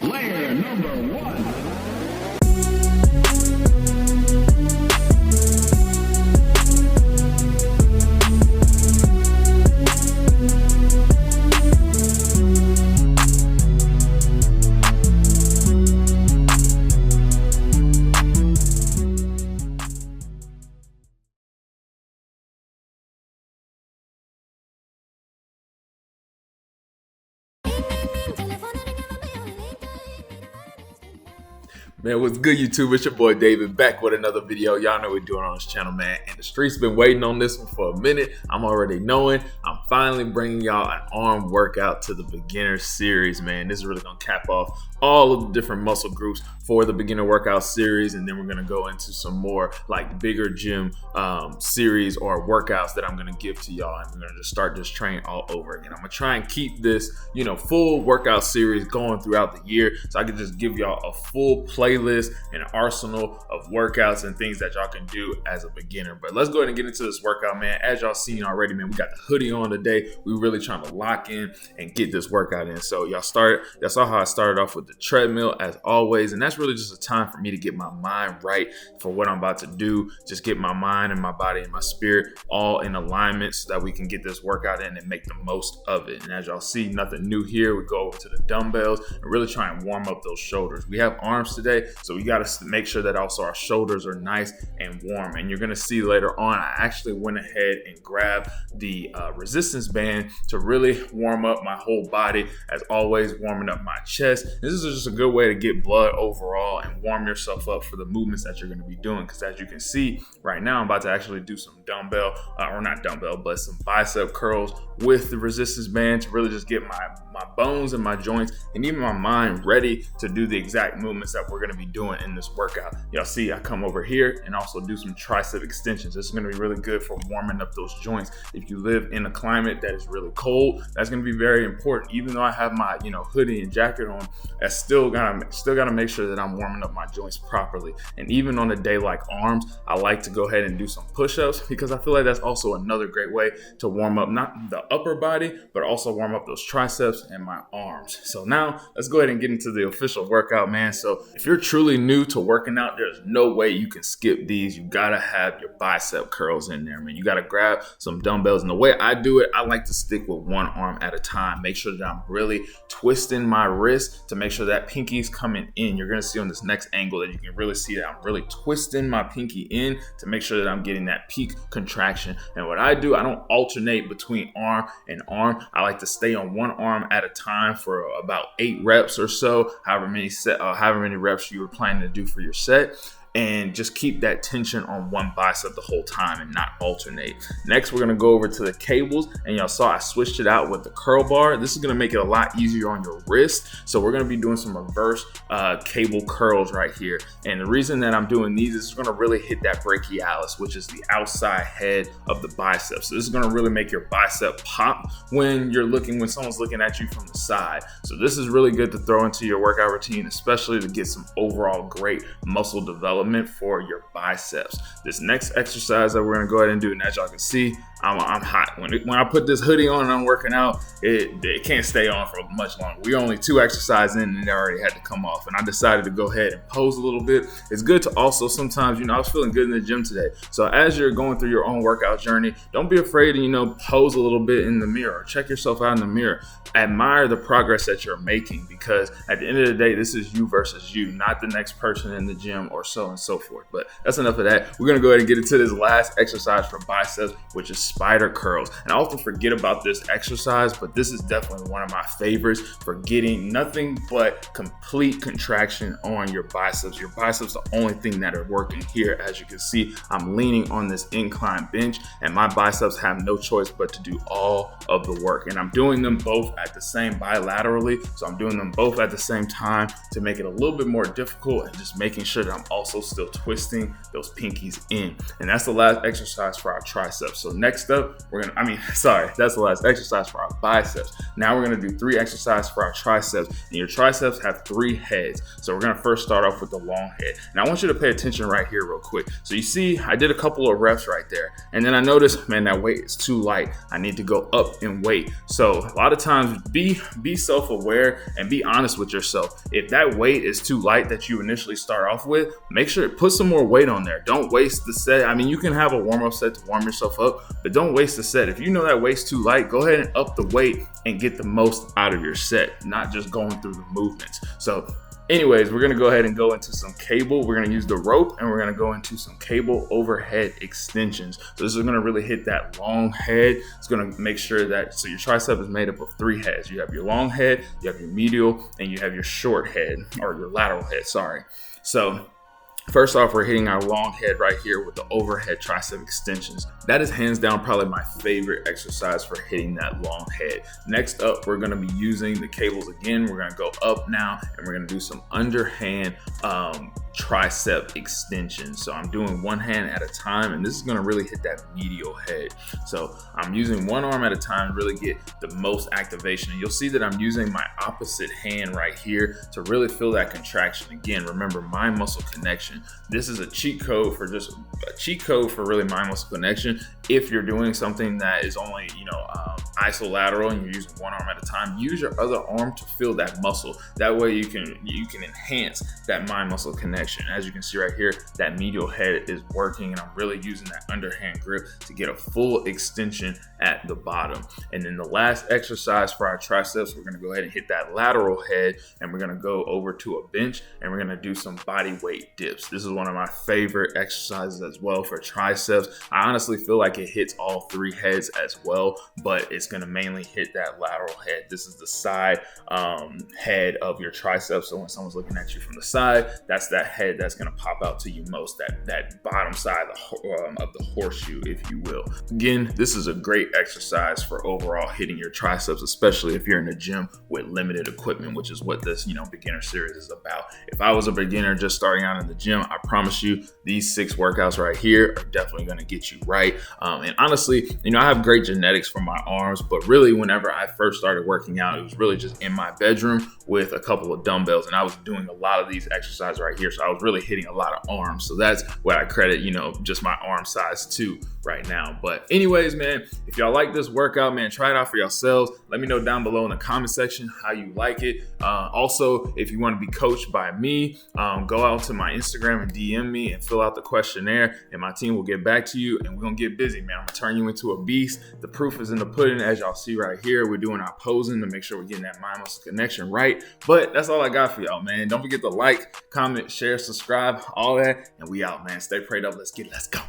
Layer number one. Man, what's good, YouTube? It's your boy David back with another video. Y'all know what we're doing on this channel, man. And the streets been waiting on this one for a minute. I'm already knowing. I'm finally bringing y'all an arm workout to the beginner series, man. This is really gonna cap off all of the different muscle groups for the beginner workout series, and then we're gonna go into some more like bigger gym series or workouts that I'm gonna give to y'all, and we're gonna just start this train all over again. I'm gonna try and keep this, full workout series going throughout the year, so I can just give y'all a full playlist and arsenal of workouts and things that y'all can do as a beginner. But let's go ahead and get into this workout, man. As y'all seen already, man, we got the hoodie on today. We really trying to lock in and get this workout in. So y'all saw how I started off with the treadmill as always, and that's really just a time for me to get my mind right for what I'm about to do. Just get my mind and my body and my spirit all in alignment so that we can get this workout in and make the most of it. And as y'all see, nothing new here. We go over to the dumbbells and really try and warm up those shoulders. We have arms today, so we got to make sure that also our shoulders are nice and warm. And you're going to see later on, I actually went ahead and grabbed the resistance band to really warm up my whole body, as always, warming up my chest. This is just a good way to get blood overall and warm yourself up for the movements that you're going to be doing. Because as you can see right now, I'm about to actually do some some bicep curls with the resistance band to really just get my bones and my joints and even my mind ready to do the exact movements that we're going to be doing in this workout. Y'all see I come over here and also do some tricep extensions. This is going to be really good for warming up those joints. If you live in a climate that is really cold, that's going to be very important. Even though I have my hoodie and jacket on, I still gotta make sure that I'm warming up my joints properly. And even on a day like arms, I like to go ahead and do some push-ups, because I feel like that's also another great way to warm up not the upper body, but also warm up those triceps and my arms. So now let's go ahead and get into the official workout, man. So if you're truly new to working out, there's no way you can skip these. You gotta have your bicep curls in there, man. You gotta grab some dumbbells, and the way I do it, I like to stick with one arm at a time. Make sure that I'm really twisting my wrist to make sure that pinky's coming in. You're gonna see on this next angle that you can really see that I'm really twisting my pinky in to make sure that I'm getting that peak contraction. And what I do, I don't alternate between arm and arm. I like to stay on one arm at a time for about 8 reps or so, however many reps you were planning to do for your set. And just keep that tension on one bicep the whole time and not alternate. Next, we're gonna go over to the cables, and y'all saw I switched it out with the curl bar. This is gonna make it a lot easier on your wrist. So we're gonna be doing some reverse cable curls right here. And the reason that I'm doing these is it's gonna really hit that brachialis, which is the outside head of the bicep. So this is gonna really make your bicep pop when someone's looking at you from the side. So this is really good to throw into your workout routine, especially to get some overall great muscle development for your biceps. This next exercise that we're gonna go ahead and do, and as y'all can see, I'm hot. When I put this hoodie on and I'm working out, it can't stay on for much longer. We're only 2 exercises in and it already had to come off. And I decided to go ahead and pose a little bit. It's good to also sometimes, I was feeling good in the gym today. So as you're going through your own workout journey, don't be afraid to, pose a little bit in the mirror. Check yourself out in the mirror. Admire the progress that you're making, because at the end of the day, this is you versus you, not the next person in the gym or so and so forth. But that's enough of that. We're gonna go ahead and get into this last exercise for biceps, which is spider curls. And I often forget about this exercise, but this is definitely one of my favorites for getting nothing but complete contraction on your biceps. Your biceps are the only thing that are working here. As you can see, I'm leaning on this incline bench, and my biceps have no choice but to do all of the work. And I'm doing them both at the same bilaterally. So I'm doing them both at the same time to make it a little bit more difficult, and just making sure that I'm also still twisting those pinkies in. And that's the last exercise for our triceps. So next Next up, that's the last exercise for our biceps. Now we're gonna do 3 exercises for our triceps, and your triceps have 3 heads. So we're gonna first start off with the long head. Now I want you to pay attention right here real quick. So you see, I did a couple of reps right there, and then I noticed, man, that weight is too light. I need to go up in weight. So a lot of times, be self-aware and be honest with yourself. If that weight is too light that you initially start off with, make sure put some more weight on there. Don't waste the set. I mean, you can have a warm-up set to warm yourself up, but don't waste the set. If you know that weight's too light, go ahead and up the weight and get the most out of your set, not just going through the movements. So anyways, we're gonna go ahead and go into some cable. We're gonna use the rope and we're gonna go into some cable overhead extensions. So this is gonna really hit that long head. It's gonna make sure that, so your tricep is made up of 3 heads. You have your long head, you have your medial, and you have your short head, or your lateral head, sorry. So first off, we're hitting our long head right here with the overhead tricep extensions. That is hands down probably my favorite exercise for hitting that long head. Next up, we're gonna be using the cables again. We're gonna go up now, and we're gonna do some underhand tricep extensions. So I'm doing one hand at a time, and this is gonna really hit that medial head. So I'm using one arm at a time to really get the most activation. And you'll see that I'm using my opposite hand right here to really feel that contraction. Again, remember, mind muscle connection. This is a cheat code for really mind muscle connection. If you're doing something that is only, isolateral and you're using one arm at a time, use your other arm to feel that muscle. That way you can enhance that mind muscle connection. As you can see right here, that medial head is working, and I'm really using that underhand grip to get a full extension at the bottom. And then the last exercise for our triceps, we're gonna go ahead and hit that lateral head, and we're gonna go over to a bench, and we're gonna do some body weight dips. This is one of my favorite exercises as well for triceps. I honestly feel like it hits all 3 heads as well, but it's gonna mainly hit that lateral head. This is the side head of your triceps. So when someone's looking at you from the side, that's that head that's gonna pop out to you most, that bottom side of the horseshoe, if you will. Again, this is a great exercise for overall hitting your triceps, especially if you're in the gym with limited equipment, which is what this beginner series is about. If I was a beginner just starting out in the gym, I promise you these 6 workouts right here are definitely going to get you right. And honestly, I have great genetics for my arms, but really whenever I first started working out, it was really just in my bedroom with a couple of dumbbells, and I was doing a lot of these exercises right here. So I was really hitting a lot of arms. So that's what I credit, just my arm size to right now. But anyways, man, if y'all like this workout, man, try it out for yourselves. Let me know down below in the comment section how you like it. Also, if you want to be coached by me, go out to my Instagram and DM me and fill out the questionnaire, and my team will get back to you, and we're gonna get busy, man. I'm gonna turn you into a beast. The proof is in the pudding, as y'all see right here. We're doing our posing to make sure we're getting that mind muscle connection right. But that's all I got for y'all, man. Don't forget to like, comment, share, subscribe, all that, and we out, man. Stay prayed up. Let's go.